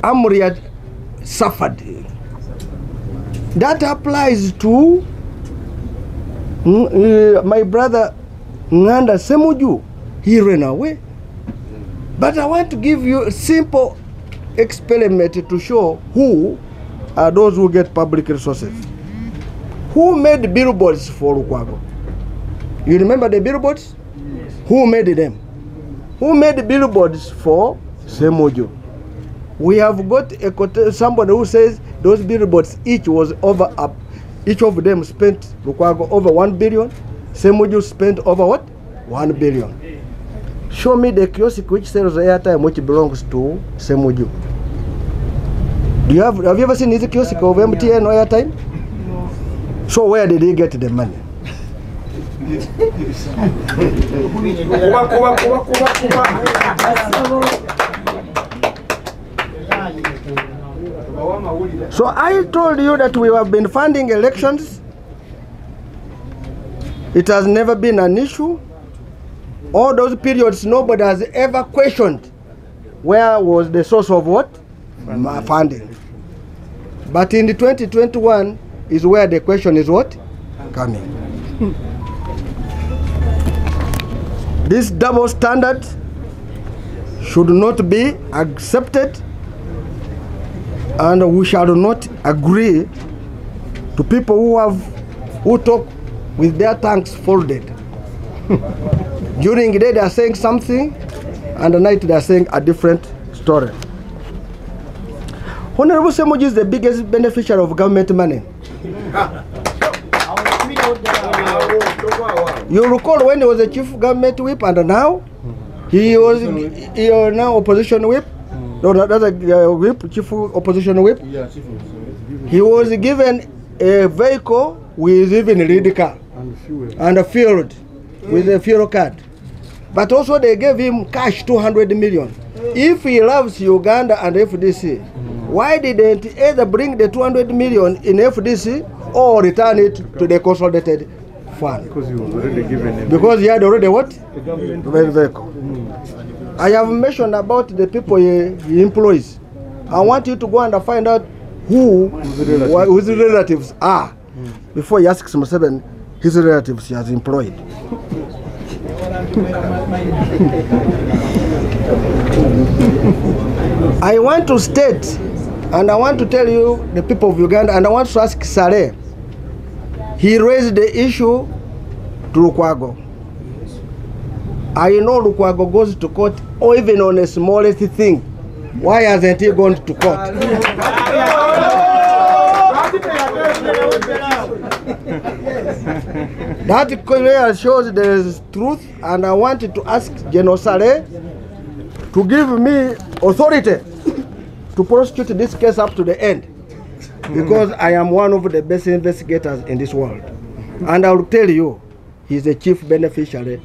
Amri had suffered. That applies to my brother Nganda Ssemujju. He ran away. But I want to give you a simple experiment to show who are those who get public resources. Who made billboards for Lukwago? You remember the billboards? Yes. Who made them? Who made billboards for Ssemujju? We have got somebody who says those billboards each of them spent Lukwago over 1 billion. Ssemujju spent over what? 1 billion. Show me the kiosk which sells airtime which belongs to Ssemujju. Have you ever seen this kiosk of MTN airtime? No. So where did he get the money? So I told you that we have been funding elections. It has never been an issue. All those periods, nobody has ever questioned where was the source of what? Funding. But in the 2021 is where the question is what? Coming. This double standard should not be accepted, and we shall not agree to people who talk with their tongues folded. During the day they are saying something, and the night they are saying a different story. Honorable Ssemujju is the biggest beneficiary of government money. You recall when he was a chief government whip, and now he is now opposition whip. No, that's a whip, chief opposition whip. He was given a vehicle with even a lead car and a field with a fuel card. But also they gave him cash 200 million. If he loves Uganda and FDC, why didn't he either bring the 200 million in FDC or return it to the consolidated fund? Because he was already given it. Because he had already what? The vehicle. I have mentioned about the people he employs. I want you to go and find out who his relatives are before he asks Museveni his relatives he has employed. I want to state, and I want to tell you, the people of Uganda, and I want to ask Saleh. He raised the issue to Lukwago. I know Lukwago goes to court, or even on the smallest thing. Why hasn't he gone to court? That clearly shows there is truth, and I wanted to ask General Saleh to give me authority to prosecute this case up to the end, because I am one of the best investigators in this world. And I will tell you, he's a chief beneficiary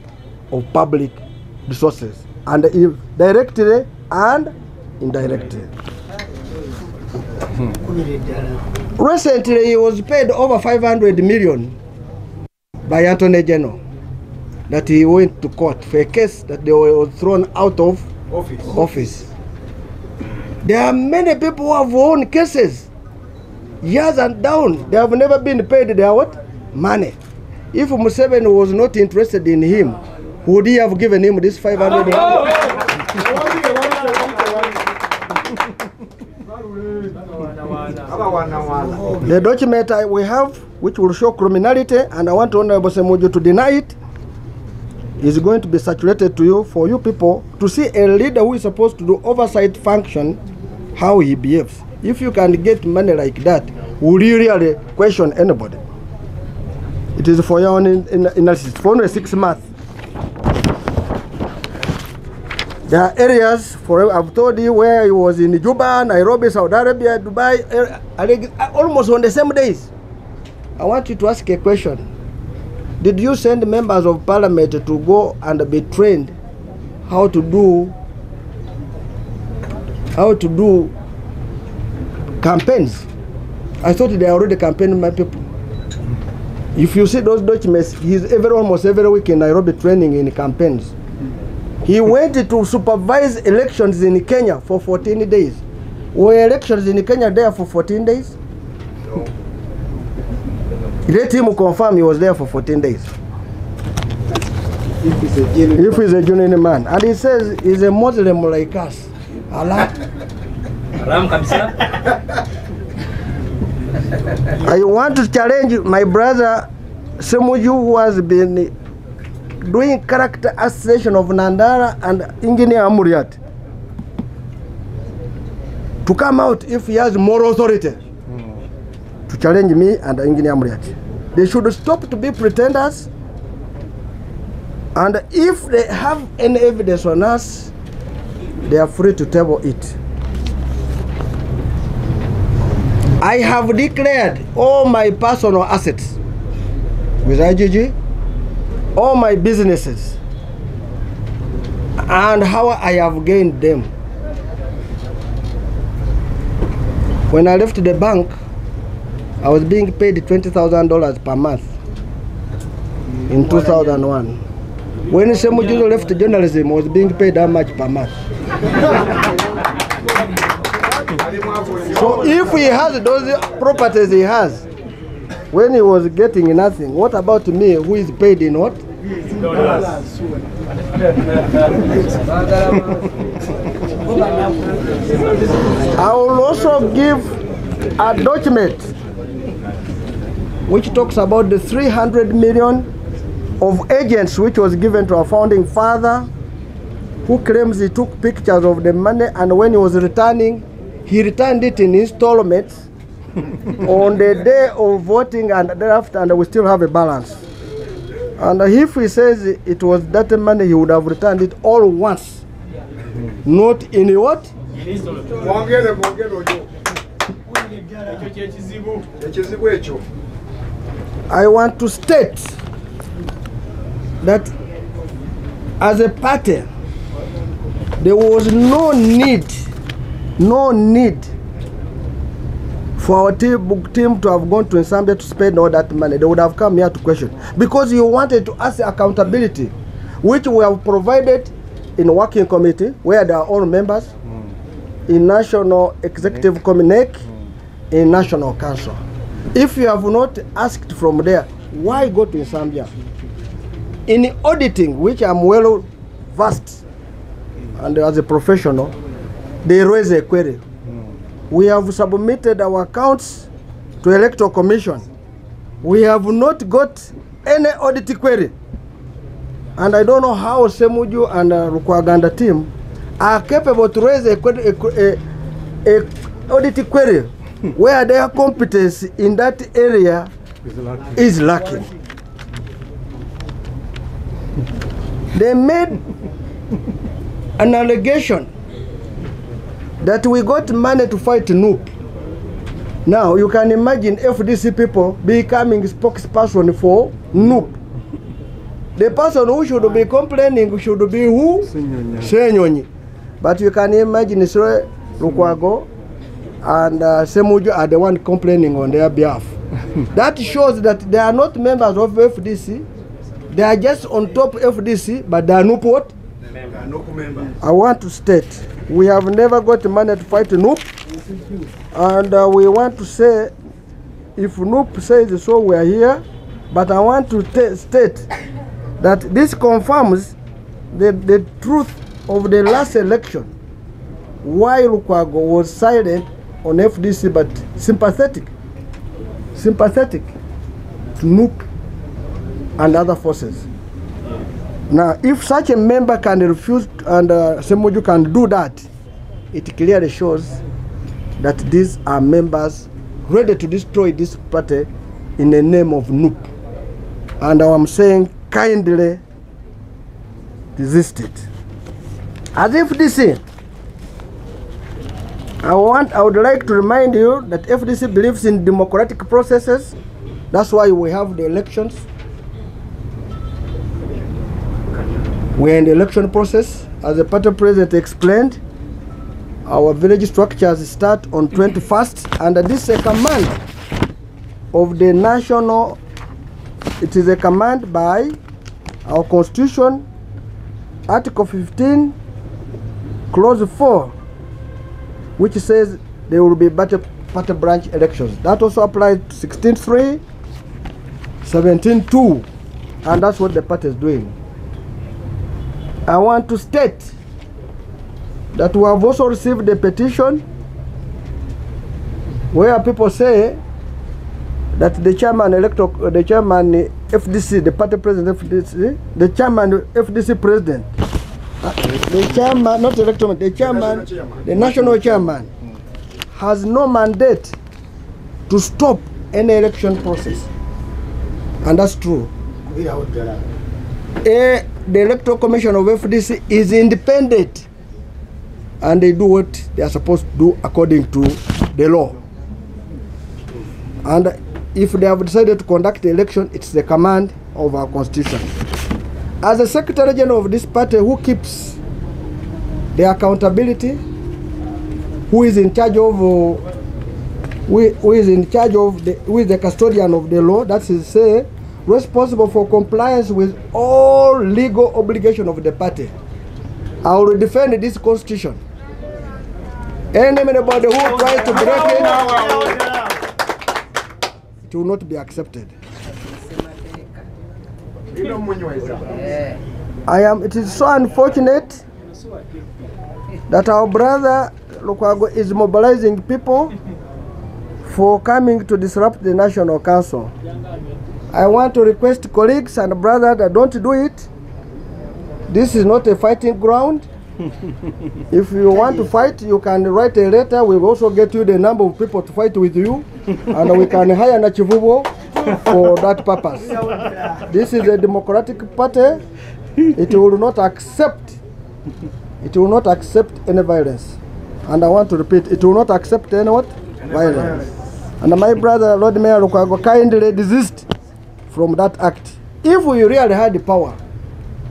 of public resources, and directly and indirectly. Recently, he was paid over 500 million by Attorney General that he went to court for a case that they were thrown out of office. There are many people who have won cases years and down. They have never been paid their what? Money. If Museveni was not interested in him, would he have given him this 500 million? The document we have, which will show criminality, and I want Honorable Ssemujju to deny it, is going to be circulated to you for you people to see a leader who is supposed to do oversight function, how he behaves. If you can get money like that, will you really question anybody? It is for your own analysis. For only 6 months. There are areas, I've told you, where he was in Juba, Nairobi, Saudi Arabia, Dubai, almost on the same days. I want you to ask a question. Did you send members of parliament to go and be trained how to do campaigns? I thought they are already campaigning my people. If you see those documents, he's almost every week in Nairobi training in campaigns. He went to supervise elections in Kenya for 14 days. Were elections in Kenya there for 14 days? No. Let him confirm he was there for 14 days. If he's a genuine man. And he says he's a Muslim like us. Allah. I want to challenge my brother Ssemujju, who has been doing character assassination of Nandara and Engineer Amuriat, to come out if he has moral authority to challenge me and Engineer Amuriat. They should stop to be pretenders, and if they have any evidence on us, they are free to table it. I have declared all my personal assets with IGG, all my businesses, and how I have gained them. When I left the bank, I was being paid $20,000 per month in 2001. When Ssemujju left journalism, I was being paid how much per month? So if he has those properties he has, when he was getting nothing, what about me, who is paid in what? I will also give a document which talks about the 300 million of agents which was given to our founding father, who claims he took pictures of the money, and when he was returning, he returned it in installments on the day of voting and thereafter, and we still have a balance. And if he says it was that money, he would have returned it all once, not in what? I want to state that as a party, there was no need for our team to have gone to Zambia to spend all that money. They would have come here to question, because you wanted to ask accountability, which we have provided in working committee where there are all members, in National Executive Committee, in National Council. If you have not asked from there, why go to Zambia? In auditing, which I'm well versed, and as a professional, they raise a query. We have submitted our accounts to Electoral Commission. We have not got any audit query. And I don't know how Ssemujju and Lukwago team are capable to raise a audit query where their competence in that area is lacking. They made an allegation that we got money to fight NUP. Now you can imagine FDC people becoming spokesperson for NUP. The person who should be complaining should be who? Senyonyi. But you can imagine Lukwago and Ssemujju are the one complaining on their behalf. That shows that they are not members of FDC. They are just on top FDC, but they are NUP what? I want to state, we have never got money to fight NUP, and we want to say, if NUP says so, we are here, but I want to state that this confirms the truth of the last election, why Lukwago was silent on FDC but sympathetic to NUP and other forces. Now, if such a member can refuse and Ssemujju can do that, it clearly shows that these are members ready to destroy this party in the name of NUP. And I'm saying kindly resist it. As FDC, I would like to remind you that FDC believes in democratic processes. That's why we have the elections. We're in the election process. As the party president explained, our village structures start on 21st, and this is a command of the national, it is a command by our constitution Article 15, Clause 4, which says there will be party branch elections. That also applies to 16.3, 17.2, and that's what the party is doing. I want to state that we have also received a petition where people say that the chairman FDC, the party president FDC, the chairman FDC president, the chairman, not electoral, the chairman, the national chairman, has no mandate to stop any election process. And that's true. The Electoral Commission of FDC is independent, and they do what they are supposed to do according to the law. And if they have decided to conduct the election, it's the command of our constitution. As the Secretary General of this party, who keeps the accountability, who is in charge of, who is the custodian of the law, that is to say, responsible for compliance with all legal obligation of the party, I will defend this constitution. Anybody who tries to break it will not be accepted. It is so unfortunate that our brother Lukwago is mobilizing people for coming to disrupt the National Council. I want to request colleagues and brothers that don't do it. This is not a fighting ground. If you want to fight, you can write a letter. We will also get you the number of people to fight with you, and we can hire Nachivubo for that purpose. This is a democratic party. It will not accept any violence. And I want to repeat, it will not accept any what? Violence. And my brother, Lord Mayor Lukwago, kindly desist from that act. If we really had the power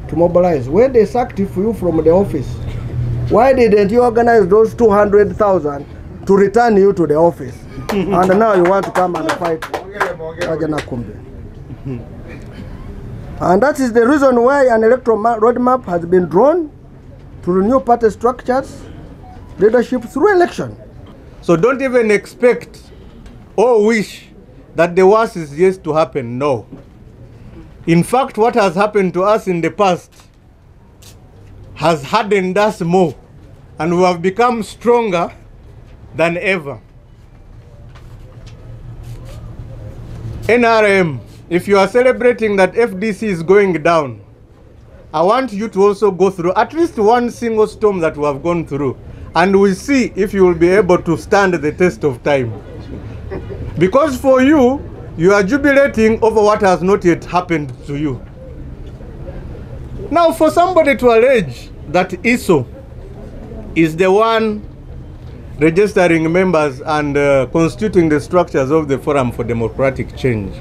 to mobilize, when they sacked you from the office, why didn't you organize those 200,000 to return you to the office? And now you want to come and fight. And that is the reason why an electoral roadmap has been drawn to renew party structures, leadership through election. So don't even expect or wish that the worst is yet to happen. No. In fact, what has happened to us in the past has hardened us more, and we have become stronger than ever. NRM, if you are celebrating that FDC is going down, I want you to also go through at least one single storm that we have gone through, and we'll see if you will be able to stand the test of time. Because for you, you are jubilating over what has not yet happened to you. Now, for somebody to allege that ISO is the one registering members and constituting the structures of the Forum for Democratic Change,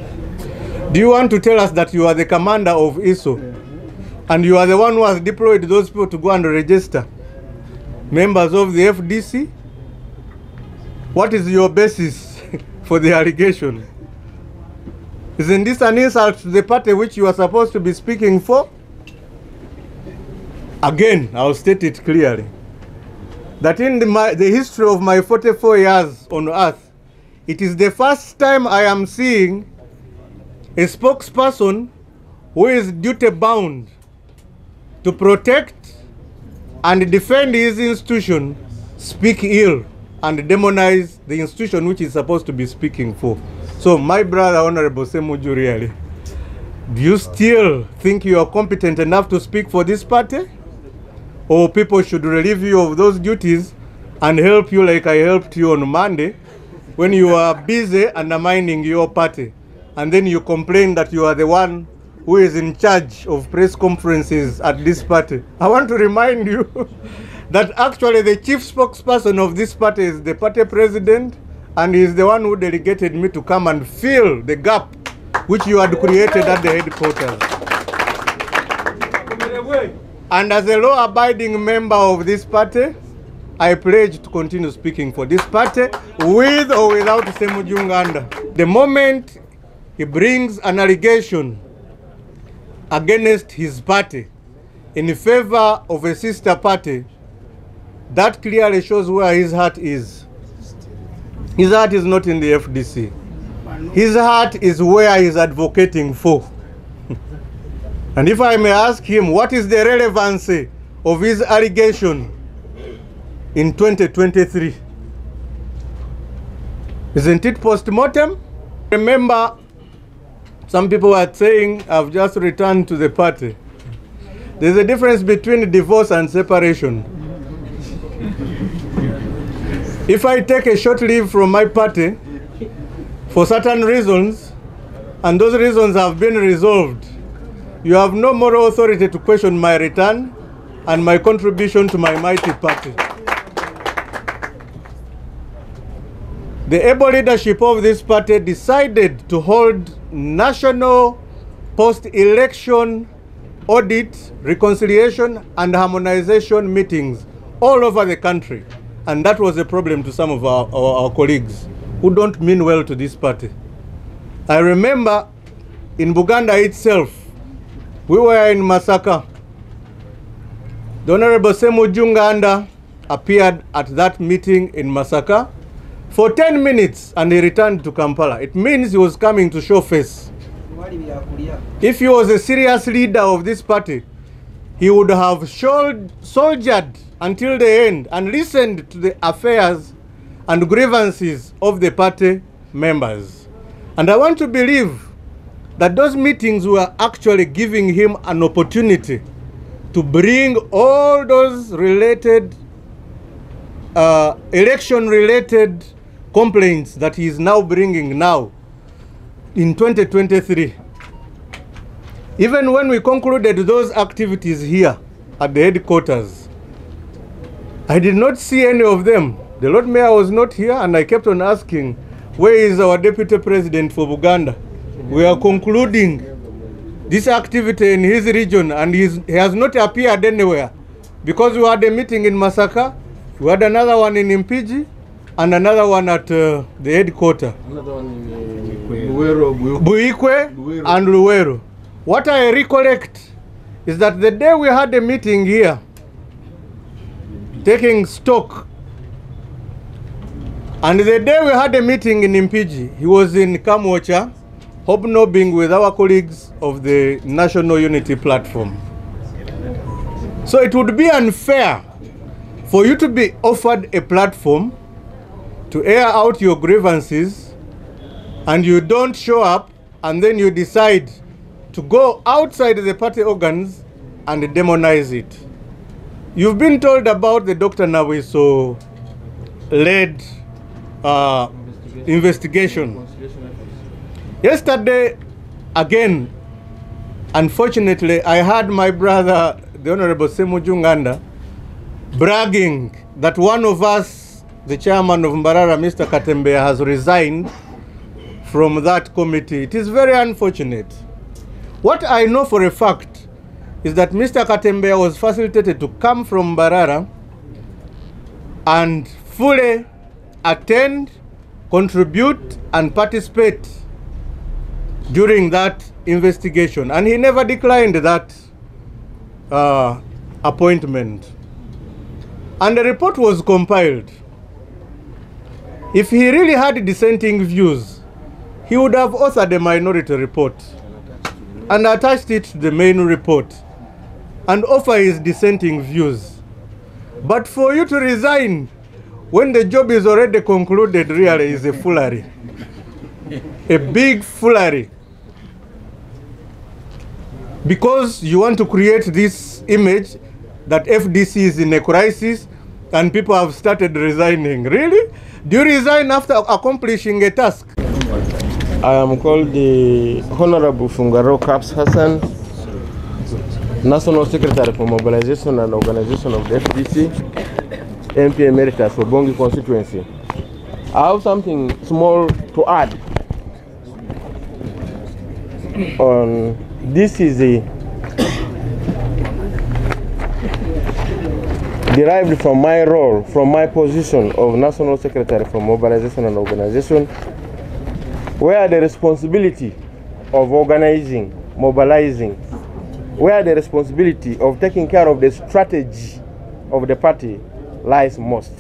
do you want to tell us that you are the commander of ISO and you are the one who has deployed those people to go and register members of the FDC? What is your basis for the allegation? Isn't this an insult to the party which you are supposed to be speaking for? Again, I'll state it clearly, that in the history of my 44 years on earth, it is the first time I am seeing a spokesperson who is duty-bound to protect and defend his institution speak ill and demonize the institution which is supposed to be speaking for. So, my brother, Honorable Ssemujju, really, do you still think you are competent enough to speak for this party? Or people should relieve you of those duties and help you like I helped you on Monday when you are busy undermining your party, and then you complain that you are the one who is in charge of press conferences at this party? I want to remind you that actually the chief spokesperson of this party is the party president, and he is the one who delegated me to come and fill the gap which you had created at the headquarters. And as a law-abiding member of this party, I pledge to continue speaking for this party with or without Ssemujju Nganda. The moment he brings an allegation against his party, in favor of a sister party, that clearly shows where his heart is. His heart is not in the FDC. His heart is where he's advocating for. And if I may ask him, what is the relevancy of his allegation in 2023? Isn't it post-mortem? Remember, some people are saying, I've just returned to the party. There's a difference between divorce and separation. If I take a short leave from my party for certain reasons, and those reasons have been resolved, you have no moral authority to question my return and my contribution to my mighty party. The able leadership of this party decided to hold national post-election audit, reconciliation, and harmonization meetings all over the country. And that was a problem to some of our colleagues who don't mean well to this party. I remember in Uganda itself, we were in Masaka. The Honorable Ssemujju Nganda appeared at that meeting in Masaka for 10 minutes and he returned to Kampala. It means he was coming to show face. If he was a serious leader of this party, he would have soldiered until the end and listened to the affairs and grievances of the party members. And I want to believe that those meetings were actually giving him an opportunity to bring all those related, election-related complaints that he is now bringing now in 2023. Even when we concluded those activities here at the headquarters, I did not see any of them. The Lord Mayor was not here, and I kept on asking, where is our Deputy President for Uganda? We are concluding this activity in his region, and he has not appeared anywhere, because we had a meeting in Masaka, we had another one in Impiji, and another one at the headquarters. Another one in Buikwe and Luweru. What I recollect is that the day we had a meeting here, taking stock, and the day we had a meeting in Impiji, he was in Kamwocha, hobnobbing with our colleagues of the National Unity Platform. So it would be unfair for you to be offered a platform to air out your grievances, and you don't show up, and then you decide to go outside the party organs and demonize it. You've been told about the Dr. Nawiso-led investigation. Yesterday, again, unfortunately, I heard my brother, the Honorable Ssemujju Nganda, bragging that one of us, the chairman of Mbarara, Mr. Katembeya, has resigned from that committee. It is very unfortunate. What I know for a fact is that Mr. Katembeya was facilitated to come from Mbarara and fully attend, contribute, and participate during that investigation. And he never declined that appointment. And the report was compiled. If he really had dissenting views, he would have authored a minority report and attached it to the main report and offer his dissenting views. But for you to resign when the job is already concluded really is a foolery. A big foolery. Because you want to create this image that FDC is in a crisis and people have started resigning. Really? Do you resign after accomplishing a task? I am called the Honorable Fungaro Caps Hassan, National Secretary for Mobilization and Organization of the FDC, MP Emeritus for Bongi constituency. I have something small to add on this. Is derived from my role, from my position of National Secretary for Mobilization and Organization, where the responsibility of organizing, mobilizing, where the responsibility of taking care of the strategy of the party lies most.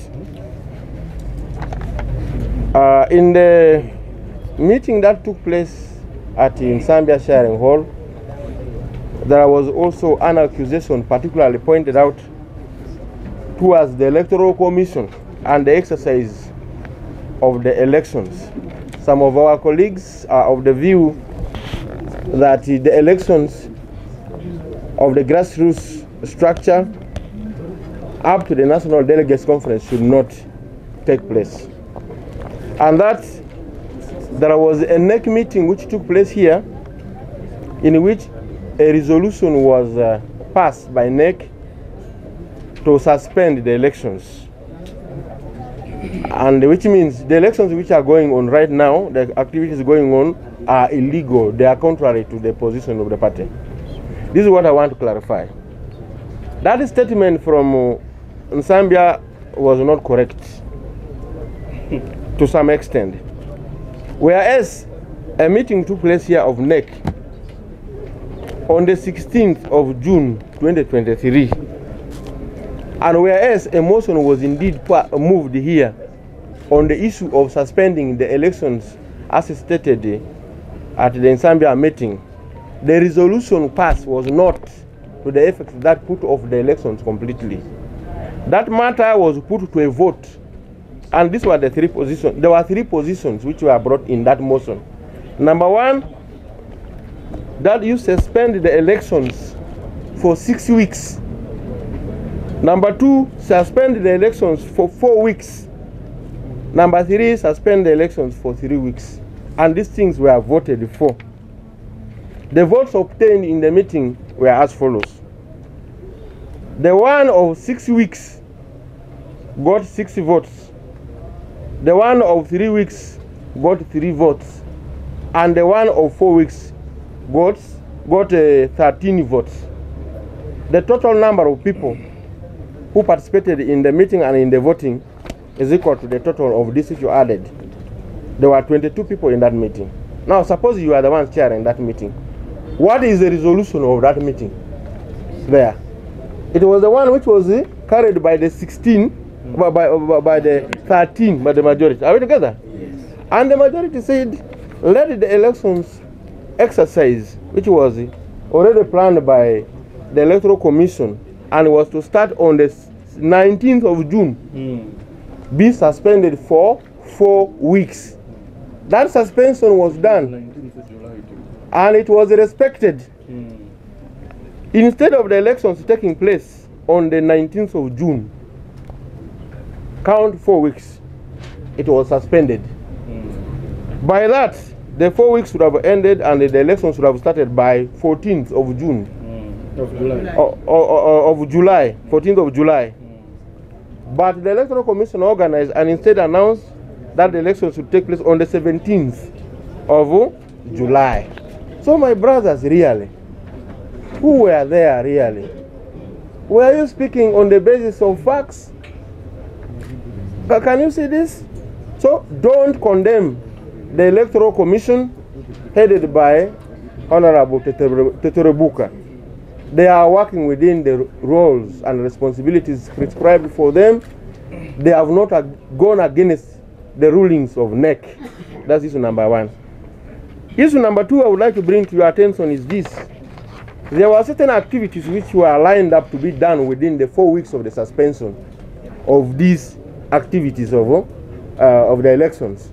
In the meeting that took place at Nsambya Sharing Hall, there was also an accusation particularly pointed out towards the Electoral Commission and the exercise of the elections. Some of our colleagues are of the view that the elections of the grassroots structure up to the National Delegates Conference should not take place. And that there was a NEC meeting which took place here, in which a resolution was passed by NEC to suspend the elections. And which means the elections which are going on right now, the activities going on, are illegal. They are contrary to the position of the party. This is what I want to clarify. That statement from Nsambya was not correct to some extent. Whereas a meeting took place here of NEC on the 16th of June 2023, and whereas a motion was indeed moved here on the issue of suspending the elections as stated at the Nsambya meeting, the resolution passed was not to the effect that put off the elections completely. That matter was put to a vote, and these were the three positions. There were three positions which were brought in that motion. Number one, that you suspend the elections for 6 weeks. Number two, suspend the elections for 4 weeks. Number three, suspend the elections for 3 weeks. And these things were voted for. The votes obtained in the meeting were as follows. The one of 6 weeks got 6 votes. The one of 3 weeks got 3 votes. And the one of 4 weeks got 13 votes. The total number of people who participated in the meeting and in the voting is equal to the total of this which you added. There were 22 people in that meeting. Now suppose you are the one chairing that meeting. What is the resolution of that meeting? There. It was the one which was carried by the 16, by the 13, by the majority. Are we together? Yes. And the majority said, let the elections exercise, which was already planned by the Electoral Commission and was to start on the 19th of June, be suspended for 4 weeks. That suspension was done, and it was respected. Instead of the elections taking place on the 19th of June, count 4 weeks, it was suspended. By that, the 4 weeks would have ended and the elections would have started by 14th of June. Of July. Of July, 14th of July. But the Electoral Commission organized and instead announced that the elections should take place on the 17th of July. So my brothers, really, who were there really? Were you speaking on the basis of facts? Can you see this? So don't condemn the Electoral Commission headed by Honorable Teterebuka. They are working within the roles and responsibilities prescribed for them. They have not gone against the rulings of NEC. That's issue number one. Issue number two I would like to bring to your attention is this. There were certain activities which were lined up to be done within the 4 weeks of the suspension of these activities of the elections.